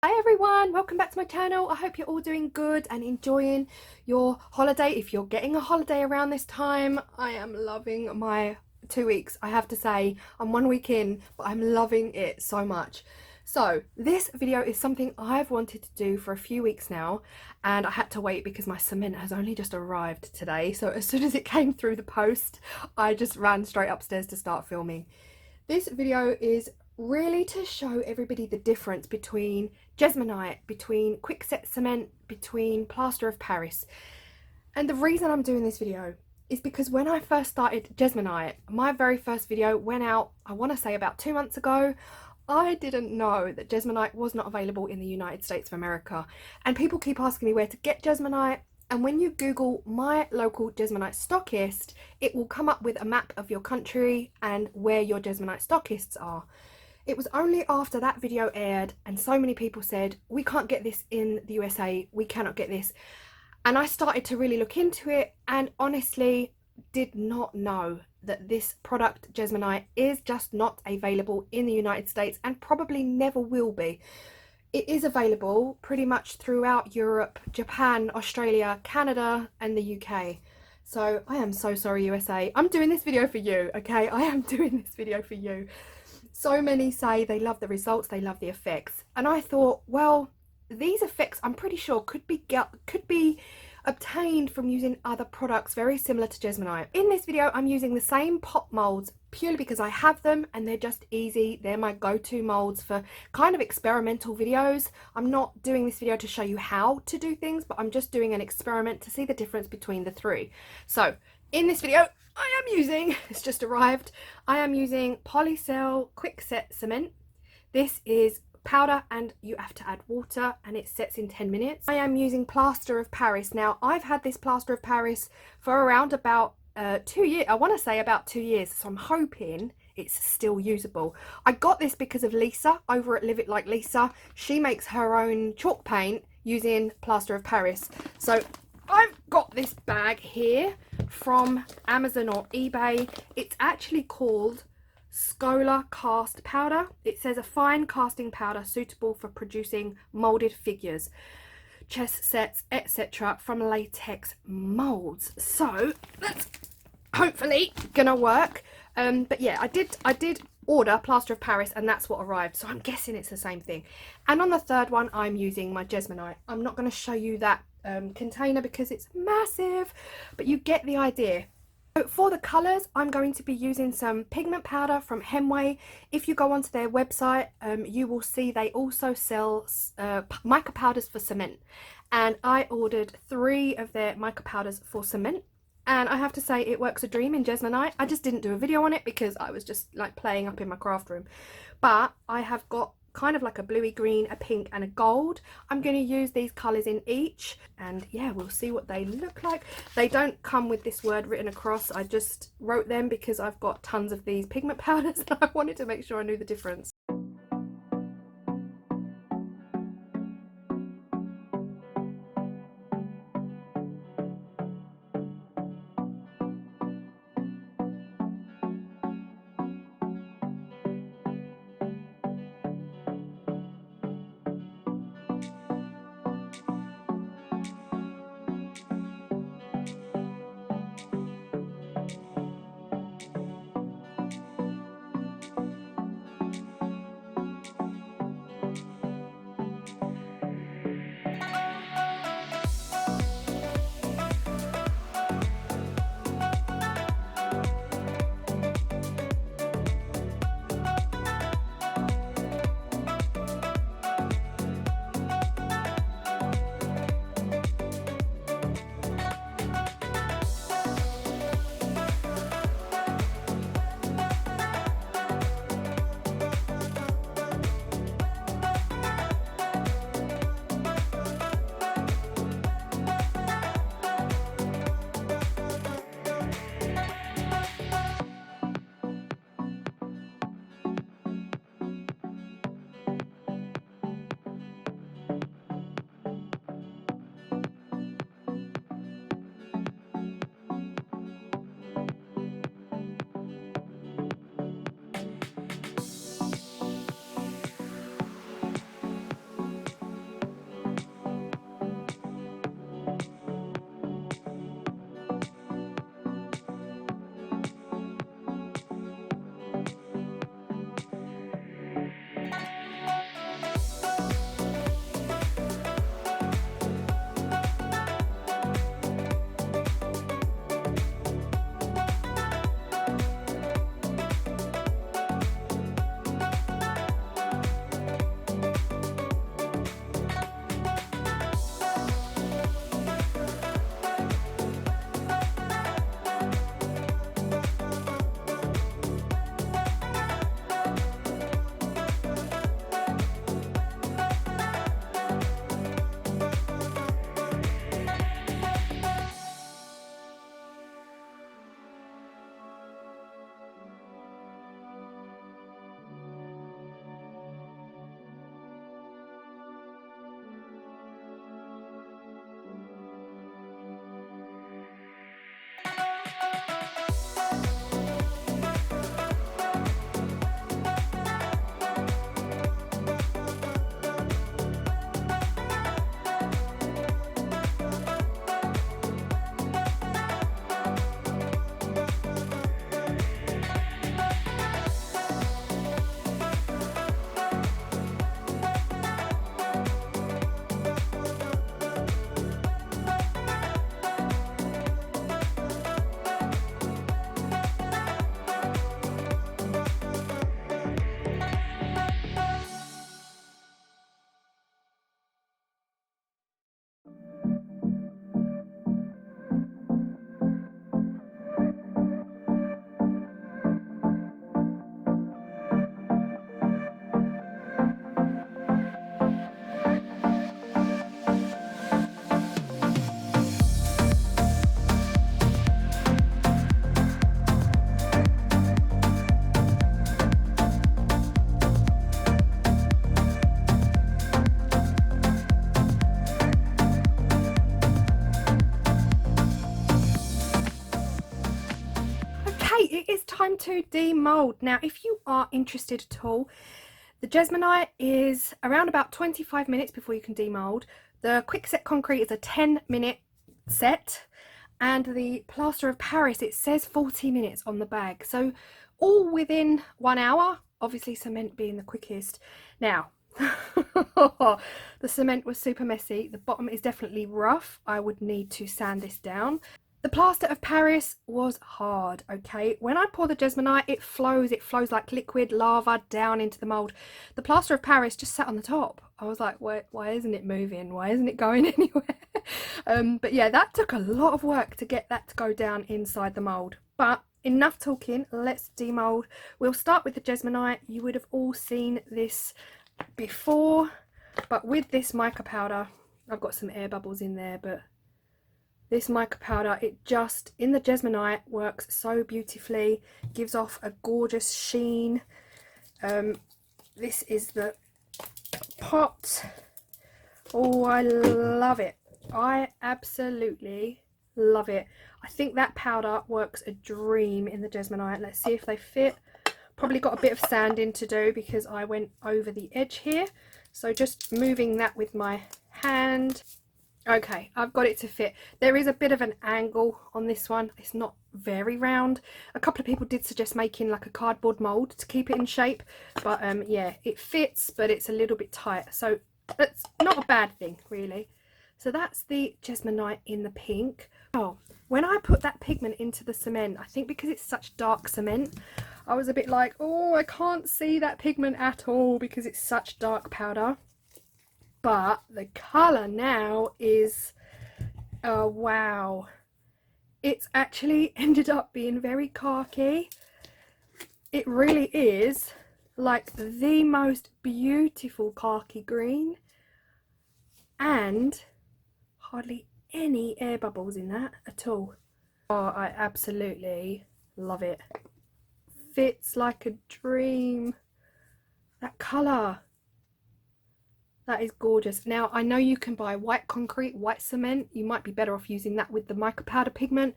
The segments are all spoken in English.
Hi everyone, welcome back to my channel. I hope you're all doing good and enjoying your holiday. If you're getting a holiday around this time, I am loving my 2 weeks. I have to say, I'm 1 week in, but I'm loving it so much. So this video is something I've wanted to do for a few weeks now, and I had to wait because my cement has only just arrived today. So as soon as it came through the post, I just ran straight upstairs to start filming. This video is really to show everybody the difference between Jesmonite, between quickset cement, between Plaster of Paris. And the reason I'm doing this video is because when I first started Jesmonite, my very first video went out, I want to say about 2 months ago. I didn't know that Jesmonite was not available in the United States of America, and people keep asking me where to get Jesmonite. And when you Google my local Jesmonite stockist, it will come up with a map of your country and where your Jesmonite stockists are. It was only after that video aired and so many people said, we can't get this in the USA, we cannot get this. And I started to really look into it and honestly did not know that this product, Jesmonite, is just not available in the United States and probably never will be. It is available pretty much throughout Europe, Japan, Australia, Canada and the UK. So I am so sorry, USA. I'm doing this video for you, okay? I am doing this video for you. So many say they love the results, they love the effects. And I thought, well, these effects I'm pretty sure could be obtained from using other products very similar to Jesmonite. In this video, I'm using the same pop molds purely because I have them and they're just easy. They're my go-to molds for kind of experimental videos. I'm not doing this video to show you how to do things, but I'm just doing an experiment to see the difference between the three. So in this video, I am using, it's just arrived, I am using Polycell quickset cement. This is powder and you have to add water and it sets in 10 minutes. I am using Plaster of Paris. Now I've had this Plaster of Paris for around about 2 years, I want to say about 2 years, so I'm hoping it's still usable. I got this because of Lisa over at Live It Like Lisa. She makes her own chalk paint using Plaster of Paris. So I've got this bag here from Amazon or eBay. It's actually called Scholar Cast Powder. It says a fine casting powder suitable for producing moulded figures, chess sets, etc. from latex moulds. So that's hopefully gonna work. But yeah, I did order Plaster of Paris and that's what arrived, so I'm guessing it's the same thing. And on the third one I'm using my Jesmonite. I'm not going to show you that container because it's massive, but you get the idea. So for the colours, I'm going to be using some pigment powder from Hemway. If you go onto their website, you will see they also sell mica powders for cement. And I ordered 3 of their mica powders for cement. And I have to say it works a dream in Jesmonite. I just didn't do a video on it because I was just like playing up in my craft room. But I have got kind of like a bluey green, a pink and a gold. I'm going to use these colours in each and yeah, we'll see what they look like. They don't come with this word written across. I just wrote them because I've got tons of these pigment powders and I wanted to make sure I knew the difference. time to demold. Now, if you are interested at all, the Jesmonite is around about 25 minutes before you can demold. The quick set concrete is a 10-minute set, and the plaster of Paris, it says 40 minutes on the bag, so all within 1 hour, obviously cement being the quickest. Now the cement was super messy. The bottom is definitely rough. I would need to sand this down. The plaster of Paris was hard, okay? When I pour the Jesmonite, it flows like liquid lava down into the mould. The plaster of Paris just sat on the top. I was like, why isn't it moving? Why isn't it going anywhere? But yeah, that took a lot of work to get that to go down inside the mould. But enough talking, let's demold. We'll start with the Jesmonite. You would have all seen this before, but with this mica powder, I've got some air bubbles in there, but this mica powder, it just, in the Jesmonite, works so beautifully, gives off a gorgeous sheen. This is the pot. Oh, I love it. I absolutely love it. I think that powder works a dream in the Jesmonite. Let's see if they fit. Probably got a bit of sanding to do because I went over the edge here. So just moving that with my hand. Okay, I've got it to fit. There is a bit of an angle on this one. It's not very round. A couple of people did suggest making like a cardboard mold to keep it in shape, but yeah, it fits, but it's a little bit tight, so that's not a bad thing really. So that's the Jesmonite in the pink. Oh, when I put that pigment into the cement, I think because it's such dark cement, I was a bit like, oh, I can't see that pigment at all because it's such dark powder. But the colour now is, oh wow, it's actually ended up being very khaki. It really is like the most beautiful khaki green, and hardly any air bubbles in that at all. Oh, I absolutely love it. Fits like a dream. That colour. That is gorgeous. Now, I know you can buy white concrete, white cement. You might be better off using that with the mica powder pigment,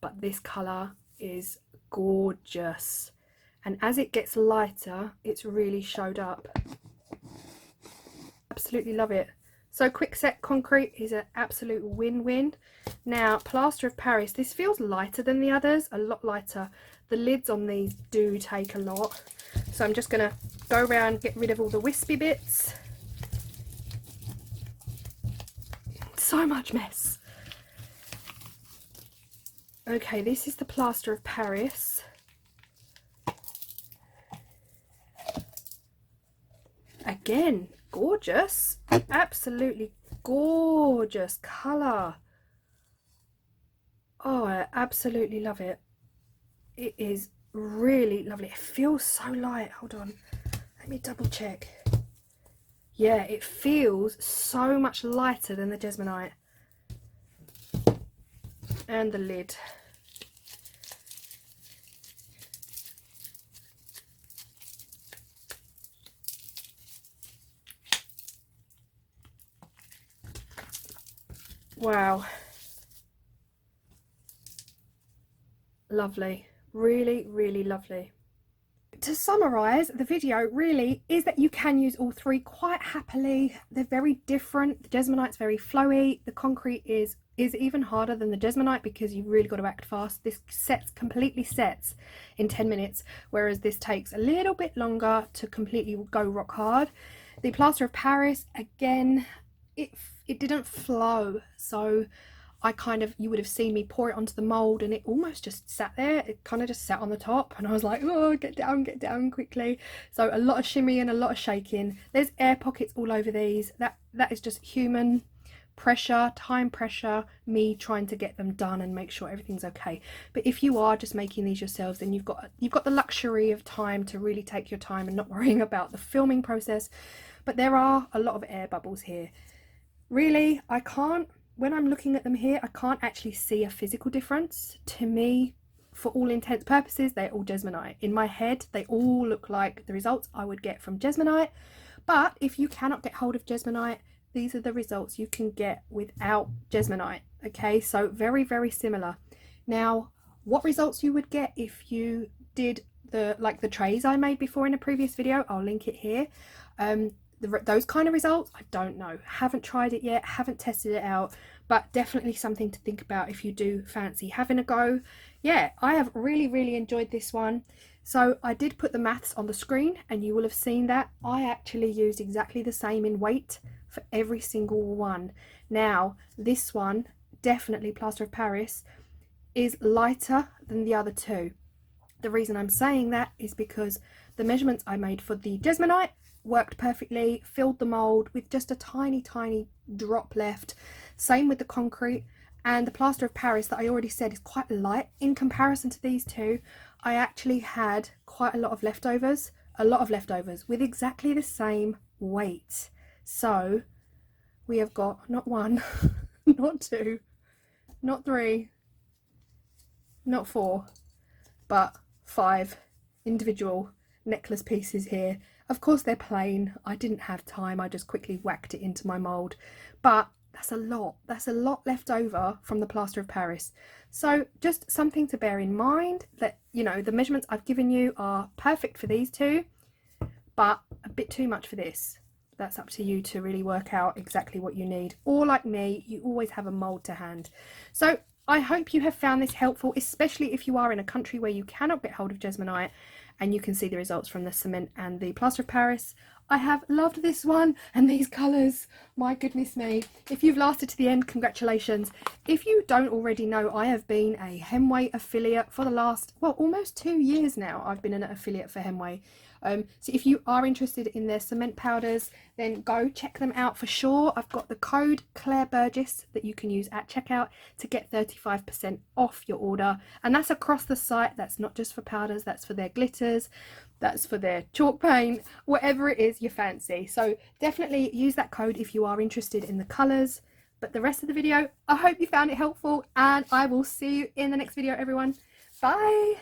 but this colour is gorgeous. And as it gets lighter, it's really showed up. Absolutely love it. So quick set concrete is an absolute win-win. Now, plaster of Paris, this feels lighter than the others, a lot lighter. The lids on these do take a lot. So I'm just going to go around, get rid of all the wispy bits. So much mess. Okay, this is the plaster of Paris. Again, gorgeous. Absolutely gorgeous colour. Oh, I absolutely love it. It is really lovely. It feels so light. Hold on, let me double check. Yeah, it feels so much lighter than the Jesmonite. And the lid. Wow. Lovely. Really, really lovely. To summarise the video really is that you can use all three quite happily. They're very different. The Jesmonite's very flowy. The concrete is even harder than the Jesmonite because you've really got to act fast. This completely sets in 10 minutes, whereas this takes a little bit longer to completely go rock hard. The plaster of Paris, again, it didn't flow, so you would have seen me pour it onto the mould and it almost just sat there. It kind of just sat on the top and I was like, oh, get down quickly. So a lot of shimmy and a lot of shaking. There's air pockets all over these. That is just human pressure, time pressure, me trying to get them done and make sure everything's okay. But if you are just making these yourselves, then you've got the luxury of time to really take your time and not worrying about the filming process. But there are a lot of air bubbles here. Really, when I'm looking at them here, I can't actually see a physical difference. To me, for all intents purposes, they're all Jesmonite. In my head, they all look like the results I would get from Jesmonite. But if you cannot get hold of Jesmonite, these are the results you can get without Jesmonite. Okay, so very, very similar. Now, what results you would get if you did the trays I made before in a previous video. I'll link it here. Those kind of results, I don't know, haven't tried it yet, haven't tested it out, but definitely something to think about if you do fancy having a go. Yeah, I have really enjoyed this one. So I did put the maths on the screen and you will have seen that I actually used exactly the same in weight for every single one. Now this one, definitely Plaster of Paris, is lighter than the other two. The reason I'm saying that is because the measurements I made for the Jesmonite worked perfectly, filled the mould with just a tiny drop left. Same with the concrete, and the Plaster of Paris that I already said is quite light in comparison to these two. I actually had quite a lot of leftovers with exactly the same weight. So we have got not one, not two, not three, not four, but 5 individual necklace pieces here. Of course they're plain, I didn't have time, I just quickly whacked it into my mould, but that's a lot left over from the Plaster of Paris. So just something to bear in mind, that you know the measurements I've given you are perfect for these two, but a bit too much for this. That's up to you to really work out exactly what you need, or like me, you always have a mould to hand. So I hope you have found this helpful, especially if you are in a country where you cannot get hold of Jesmonite and you can see the results from the cement and the Plaster of Paris. I have loved this one and these colours, my goodness me. If you've lasted to the end, congratulations. If you don't already know, I have been a Hemway affiliate for the last, well, almost 2 years now. I've been an affiliate for Hemway. So if you are interested in their cement powders, then go check them out for sure. I've got the code Claire Burgess that you can use at checkout to get 35% off your order, and that's across the site. That's not just for powders, that's for their glitters, that's for their chalk paint, whatever it is you fancy. So definitely use that code if you are interested in the colours. But the rest of the video, I hope you found it helpful, and I will see you in the next video, everyone. Bye.